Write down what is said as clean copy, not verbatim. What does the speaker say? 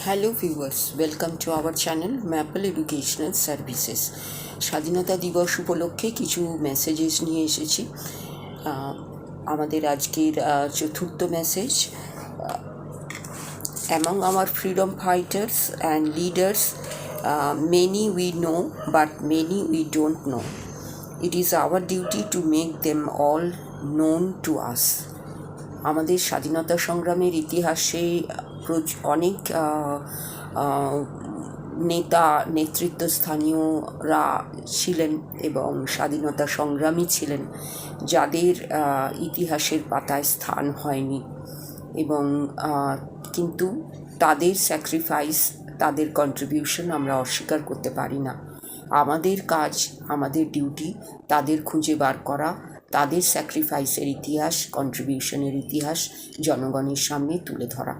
Hello viewers, welcome to our channel maple educational services. স্বাধীনতা দিবস উপলক্ষে কিছু মেসেজেস নিয়ে এসেছি। আমাদের আজকের চতুর্থ message: among our freedom fighters and leaders, many we know but many we don't know. It is our duty to make them all known to us. আমাদের স্বাধীনতা সংগ্রামের ইতিহাসে অনেক নেতা নেতৃত্বস্থানীয়রা ছিলেন এবং স্বাধীনতা সংগ্রামী ছিলেন, যাদের ইতিহাসের পাতায় স্থান হয়নি, এবং কিন্তু তাদের স্যাক্রিফাইস, তাদের কন্ট্রিবিউশন আমরা অস্বীকার করতে পারি না। আমাদের কাজ, আমাদের ডিউটি তাদের খুঁজে বার করা, তাদের স্যাক্রিফাইসের ইতিহাস, কন্ট্রিবিউশনের ইতিহাস জনগণের সামনে তুলে ধরা।